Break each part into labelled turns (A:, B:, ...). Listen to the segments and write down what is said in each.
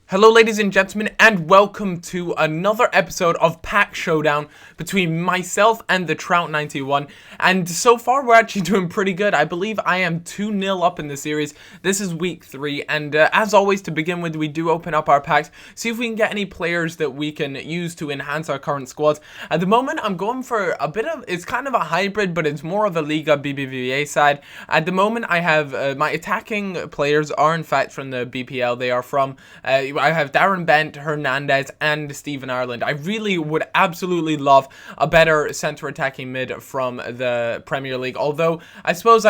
A: Hello ladies and gentlemen, and welcome to another episode of Pack Showdown between myself and the Trout 91. And so far we're actually doing pretty good. I believe I am 2-0 up in the series. This is week 3, and as always, to begin with, we do open up our packs, see if we can get any players that we can use to enhance our current squads. At the moment I'm going for a bit of, it's kind of a hybrid, but it's more of a Liga BBVA side. At the moment I have my attacking players are in fact from the BPL. They are from I have Darren Bent, Hernandez, and Stephen Ireland. I really would absolutely love a better centre attacking mid from the Premier League. Although, I suppose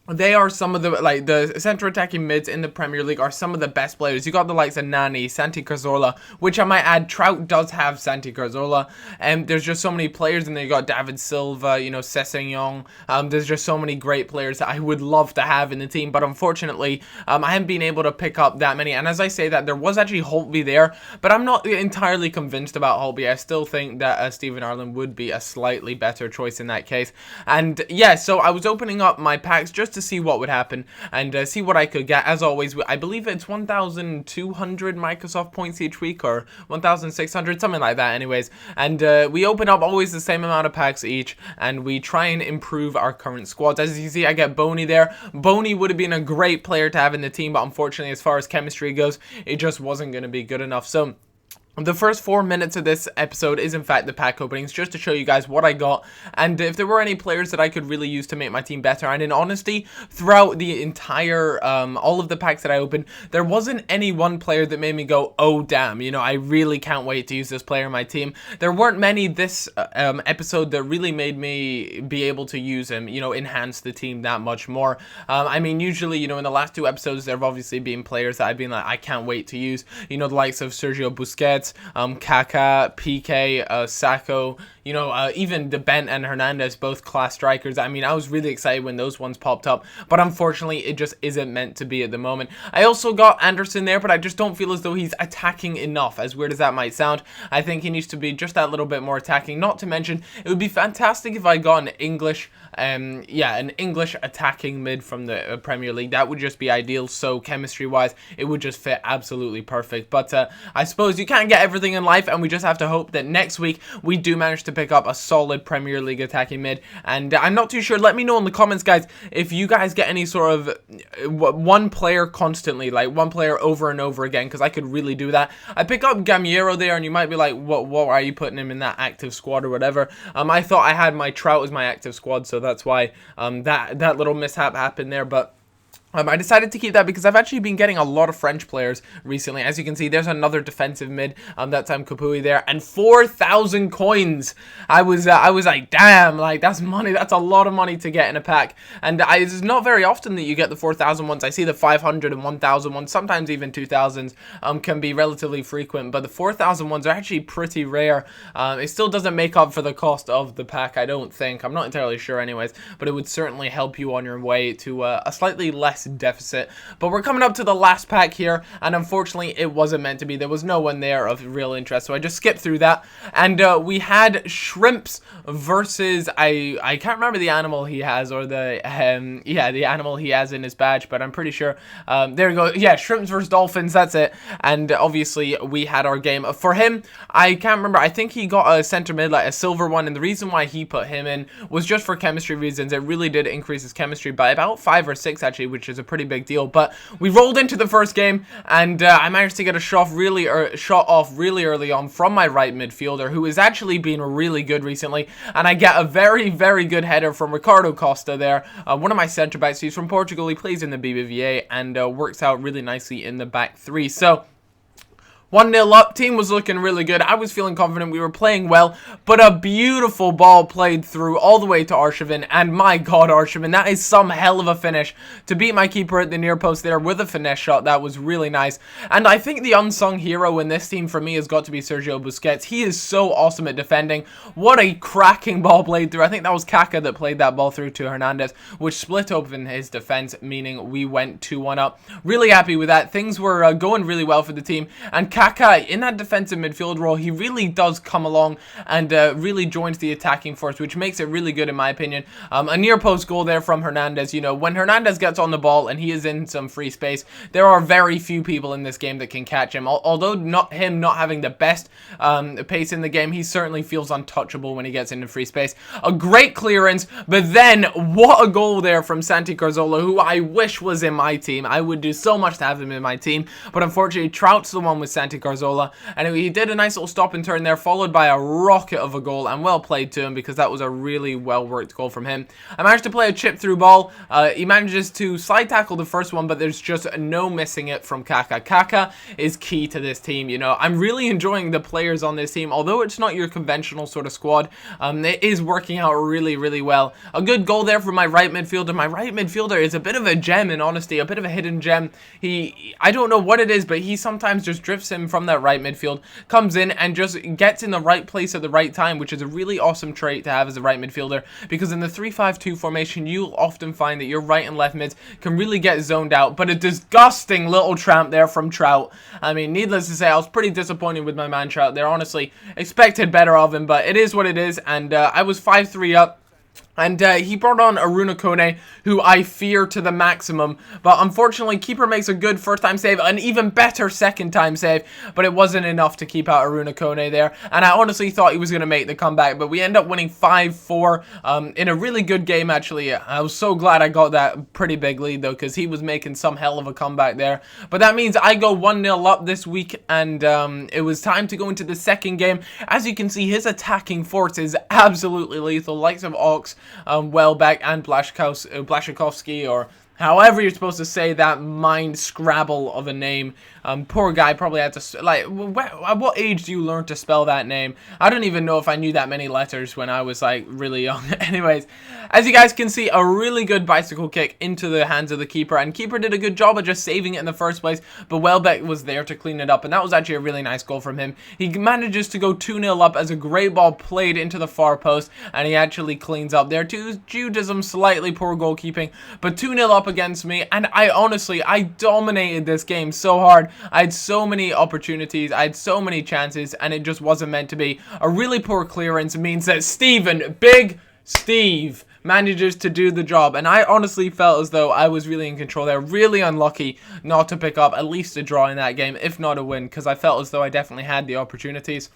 A: they are some of the centre attacking mids in the Premier League are some of the best players. You got the likes of Nani, Santi Cazorla, which I might add, Trout does have Santi Cazorla, and there's just so many players, and then you got David Silva, you know, Sessegnon. There's just so many great players that I would love to have in the team, but unfortunately, I haven't been able to pick up that many. And as I say that, there was actually Holtby there, but I'm not entirely convinced about Holtby. I still think that Stephen Ireland would be a slightly better choice in that case. And yeah, so I was opening up my packs just to see what would happen and see what I could get. As always, I believe it's 1,200 Microsoft points each week, or 1,600, something like that anyways. And we open up always the same amount of packs each, and we try and improve our current squads. As you see, I get Boney there. Boney would have been a great player to have in the team, but unfortunately, as far as chemistry goes, it just wasn't going to be good enough. So the first 4 minutes of this episode is in fact the pack openings, just to show you guys what I got and if there were any players that I could really use to make my team better. And in honesty, throughout the entire all of the packs that I opened, there wasn't any one player that made me go, oh damn, you know, I really can't wait to use this player in my team. There weren't many this episode that really made me be able to use him, you know, enhance the team that much more. I mean, usually, you know, in the last 2 episodes there have obviously been players that I've been like, I can't wait to use, you know, the likes of Sergio Busquets, Kaká, PK, Sacco, you know, even the Bent and Hernandez, both class strikers. I mean, I was really excited when those ones popped up, but unfortunately, it just isn't meant to be at the moment. I also got Anderson there, but I just don't feel as though he's attacking enough, as weird as that might sound. I think he needs to be just that little bit more attacking. Not to mention, it would be fantastic if I got an English, an English attacking mid from the Premier League. That would just be ideal. So chemistry-wise, it would just fit absolutely perfect. But I suppose you can't get everything in life, and we just have to hope that next week we do manage to pick up a solid Premier League attacking mid. And I'm not too sure. Let me know in the comments, guys, if you guys get any sort of one player constantly, like one player over and over again, because I could really do that. I pick up Gamiero there, and you might be like, what are you putting him in that active squad or whatever? I thought I had my Trout as my active squad, so that's why that little mishap happened there. But I decided to keep that because I've actually been getting a lot of French players recently. As you can see, there's another defensive mid. That time Capuy there, and 4,000 coins. I was like, damn, like that's money. That's a lot of money to get in a pack. And it's not very often that you get the 4,000 ones. I see the 500 and 1,000 ones, sometimes even 2,000s can be relatively frequent, but the 4,000 ones are actually pretty rare. It still doesn't make up for the cost of the pack, I don't think. I'm not entirely sure, anyways, but it would certainly help you on your way to a slightly less deficit. But we're coming up to the last pack here, and unfortunately it wasn't meant to be. There was no one there of real interest, so I just skipped through that. And we had Shrimps versus I can't remember the animal he has, or the the animal he has in his badge, but I'm pretty sure there we go. Yeah, Shrimps versus Dolphins, that's it. And obviously we had our game. For him, I can't remember, I think he got a center mid, like a silver one, and the reason why he put him in was just for chemistry reasons. It really did increase his chemistry by about 5 or 6 actually, which is a pretty big deal. But we rolled into the first game, and I managed to get a shot off really early on from my right midfielder, who has actually been really good recently. And I get a very, very good header from Ricardo Costa there, one of my centre backs. He's from Portugal. He plays in the BBVA and works out really nicely in the back three. So 1-0 up, team was looking really good. I was feeling confident, we were playing well, but a beautiful ball played through all the way to Arshavin, and my god, Arshavin, that is some hell of a finish. To beat my keeper at the near post there with a finesse shot, that was really nice. And I think the unsung hero in this team for me has got to be Sergio Busquets. He is so awesome at defending. What a cracking ball played through. I think that was Kaká that played that ball through to Hernandez, which split open his defense, meaning we went 2-1 up. Really happy with that. Things were going really well for the team, and Kaká, in that defensive midfield role, he really does come along and really joins the attacking force, which makes it really good in my opinion. A near post goal there from Hernandez. You know, when Hernandez gets on the ball and he is in some free space, there are very few people in this game that can catch him. Although not having the best pace in the game, he certainly feels untouchable when he gets into free space. A great clearance, but then what a goal there from Santi Cazorla, who I wish was in my team. I would do so much to have him in my team, but unfortunately Trouts the one with Santi Cazorla. Anyway, he did a nice little stop and turn there, followed by a rocket of a goal, and well played to him because that was a really well worked goal from him. I managed to play a chip through ball. He manages to slide tackle the first one, but there's just no missing it from Kaká. Kaká is key to this team. You know, I'm really enjoying the players on this team, although it's not your conventional sort of squad. It is working out really, really well. A good goal there from my right midfielder. My right midfielder is a bit of a gem, in honesty, a bit of a hidden gem. I don't know what it is, but he sometimes just drifts in from that right midfield, comes in and just gets in the right place at the right time, which is a really awesome trait to have as a right midfielder, because in the 3-5-2 formation, you'll often find that your right and left mids can really get zoned out. But a disgusting little tramp there from Trout. I mean, needless to say, I was pretty disappointed with my man Trout there. Honestly, expected better of him, but it is what it is, and I was 5-3 up. And he brought on Aruna Kone, who I fear to the maximum. But unfortunately, keeper makes a good first-time save, an even better second-time save. But it wasn't enough to keep out Aruna Kone there. And I honestly thought he was going to make the comeback. But we end up winning 5-4 in a really good game, actually. I was so glad I got that pretty big lead, though, because he was making some hell of a comeback there. But that means I go 1-0 up this week. And it was time to go into the second game. As you can see, his attacking force is absolutely lethal. Likes of Ox, Welbeck and Blaszczykowski, or however you're supposed to say that mind scrabble of a name. Poor guy probably had to, like, at what age do you learn to spell that name? I don't even know if I knew that many letters when I was, like, really young. Anyways, as you guys can see, a really good bicycle kick into the hands of the keeper, and keeper did a good job of just saving it in the first place, but Welbeck was there to clean it up, and that was actually a really nice goal from him. He manages to go 2-0 up as a great ball played into the far post, and he actually cleans up there due to some slightly poor goalkeeping, but 2-0 up against me, and I dominated this game so hard. I had so many opportunities, I had so many chances, and it just wasn't meant to be. A really poor clearance means that Big Steve, manages to do the job, and I honestly felt as though I was really in control there. Really unlucky not to pick up at least a draw in that game, if not a win, because I felt as though I definitely had the opportunities.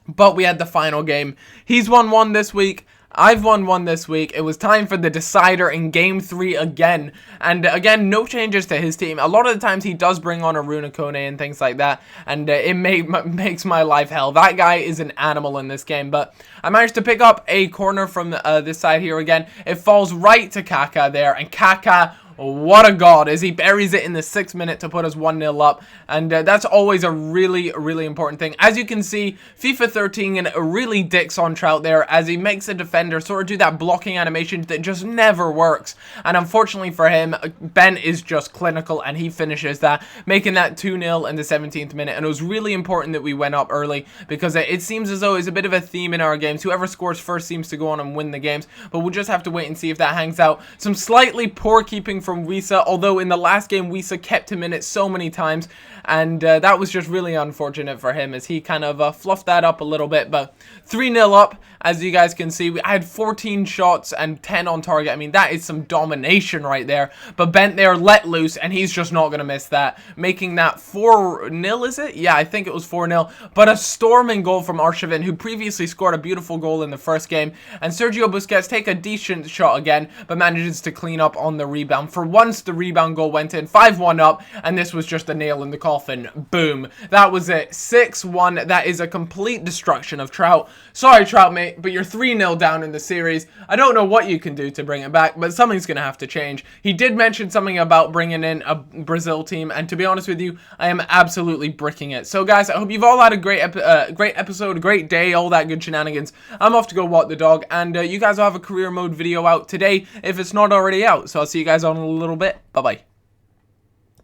A: But we had the final game. He's won 1 this week. I've won 1 this week. It was time for the decider in Game 3 again. And again, no changes to his team. A lot of the times he does bring on Aruna Kone and things like that. And it makes my life hell. That guy is an animal in this game. But I managed to pick up a corner from this side here again. It falls right to Kaká there. And Kaká, what a god, as he buries it in the 6th minute to put us 1-0 up. And that's always a really, really important thing. As you can see, FIFA 13 really dicks on Trout there as he makes a defender sort of do that blocking animation that just never works. And unfortunately for him, Ben is just clinical and he finishes that, making that 2-0 in the 17th minute. And it was really important that we went up early because it seems as though it's a bit of a theme in our games. Whoever scores first seems to go on and win the games. But we'll just have to wait and see if that hangs out. Some slightly poor keeping from Wisa, although in the last game Wisa kept him in it so many times, and that was just really unfortunate for him as he kind of fluffed that up a little bit. But 3-0 up, as you guys can see. I had 14 shots and 10 on target. I mean, that is some domination right there. But Bent there let loose, and he's just not going to miss that, making that 4-0, is it? Yeah, I think it was 4-0. But a storming goal from Arshavin, who previously scored a beautiful goal in the first game. And Sergio Busquets take a decent shot again, but manages to clean up on the rebound. For once, the rebound goal went in, 5-1 up, and this was just a nail in the coffin. Boom. That was it. 6-1. That is a complete destruction of Trout. Sorry, Trout, mate, but you're 3-0 down in the series. I don't know what you can do to bring it back, but something's going to have to change. He did mention something about bringing in a Brazil team, and to be honest with you, I am absolutely bricking it. So, guys, I hope you've all had a great episode, a great day, all that good shenanigans. I'm off to go walk the dog, and you guys will have a career mode video out today if it's not already out. So I'll see you guys on in a little bit. Bye-bye.